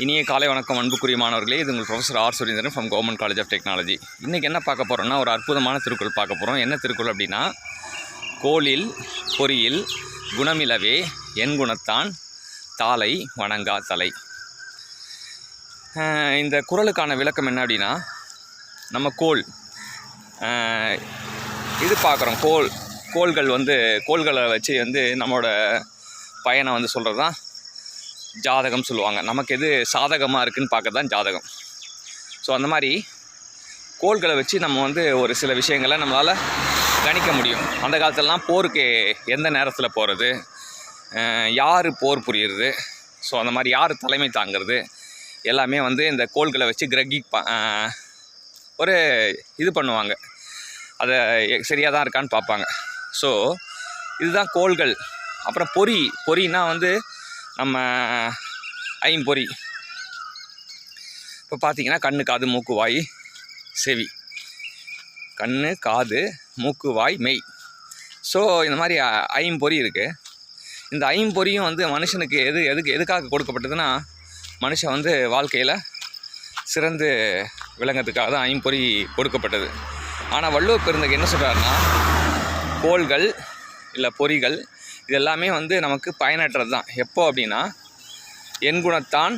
இனிய காலை வணக்கம் அன்புக்குரிய மாணவர்களே. இது உங்கள் professor R Surendran from government college of technology. இன்றைக்கி என்ன பார்க்க போகிறோம்னா, ஒரு அற்புதமான திருக்குறள் பார்க்க போகிறோம். என்ன திருக்குறள் அப்படின்னா, கோளில் பொறியில் குணமிலவே என் குணத்தான் தாளை வணங்கா தலை. இந்த குறளுக்கான விளக்கம் என்ன அப்படின்னா, நம்ம இது பார்க்குறோம். கோள்களை வச்சு நம்மளோட பயனை சொல்கிறது தான் ஜாதகம் சொல்லுவாங்க. நமக்கு எது சாதகமாக இருக்குதுன்னு பார்க்க தான் ஜாதகம். ஸோ அந்த மாதிரி கோள்களை வச்சு நம்ம ஒரு சில விஷயங்களை நம்மளால் கணிக்க முடியும். அந்த காலத்திலலாம் போருக்கு எந்த நேரத்தில் போகிறது, யார் போர் புரியுறது, ஸோ அந்த மாதிரி யார் தலைமை தாங்கிறது எல்லாமே இந்த கோள்களை வச்சு ஒரு இது பண்ணுவாங்க. அதை சரியாக தான் இருக்கான்னு பார்ப்பாங்க. ஸோ இதுதான் கோள்கள். அப்புறம் பொறினா நம்ம ஐம்பொறி. இப்போ பார்த்திங்கன்னா கண்ணு, காது, மூக்கு, வாய், செவி. கண்ணு, காது, மூக்கு, வாய், மெய். ஸோ இந்த மாதிரி ஐம்பொறி இருக்குது. இந்த ஐம்பொறியும் மனுஷனுக்கு எதுக்காக கொடுக்கப்பட்டதுன்னா, மனுஷன் வாழ்க்கையில் சிறந்து விளங்கிறதுக்காக தான் ஐம்பொறி கொடுக்கப்பட்டது. ஆனால் வள்ளுவர் பெருந்தகை என்ன சொல்கிறாருன்னா, கோள்கள் இல்லை பொறிகள் இது எல்லாமே நமக்கு பயனற்றது தான். எப்போ அப்படின்னா, எண்குணத்தான்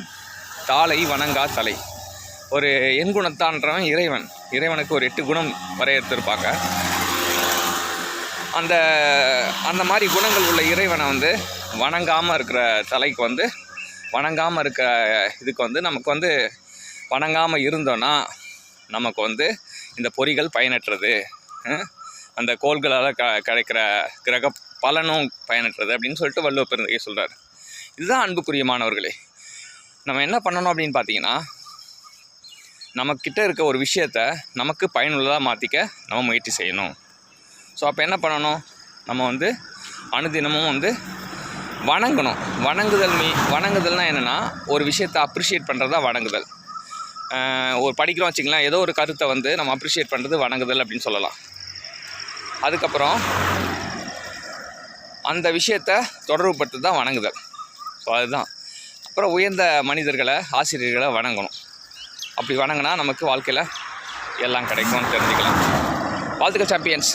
தாளை வணங்கா தலை. ஒரு எண்குணத்தான்றவன் இறைவனுக்கு ஒரு 8 குணம் வரையறுத்திருப்பாங்க. அந்த மாதிரி குணங்கள் உள்ள இறைவனை வணங்காமல் இருக்கிற தலைக்கு வணங்காமல் இருக்கிற இதுக்கு நமக்கு வணங்காமல் இருந்தோன்னா நமக்கு இந்த பொறிகள் பயனற்றது, அந்த கோள்களால் கிடைக்கிற கிரக பலனும் பயனற்றது அப்படின்னு சொல்லிட்டு வள்ளுவர் பெருந்தகை சொல்கிறார். இதுதான் அன்புக்குரிய மாணவர்களே. நம்ம என்ன பண்ணணும் அப்படின்னு பார்த்தீங்கன்னா, நம்மக்கிட்ட இருக்க ஒரு விஷயத்தை நமக்கு பயனுள்ளதாக மாற்றிக்க நம்ம முயற்சி செய்யணும். ஸோ அப்போ என்ன பண்ணணும், நம்ம அனுதினமும் வணங்கணும். வணங்குதல்னால் என்னென்னா, ஒரு விஷயத்தை அப்ரிஷியேட் பண்ணுறது தான் வணங்குதல். ஒரு படிக்கிறோம் வச்சிங்களேன், ஏதோ ஒரு கருத்தை நம்ம அப்ரிஷியேட் பண்ணுறது வணங்குதல் அப்படின்னு சொல்லலாம். அதுக்கப்புறம் அந்த விஷயத்தை தொடர்புபடுத்து தான் வணங்குதல். ஸோ அதுதான். அப்புறம் உயர்ந்த மனிதர்களை, ஆசிரியர்களை வணங்கணும். அப்படி வணங்கினா நமக்கு வாழ்க்கையில் எல்லாம் கிடைக்கும்னு தெரிஞ்சுக்கலாம். வாழ்த்துக்கள் சாம்பியன்ஸ்.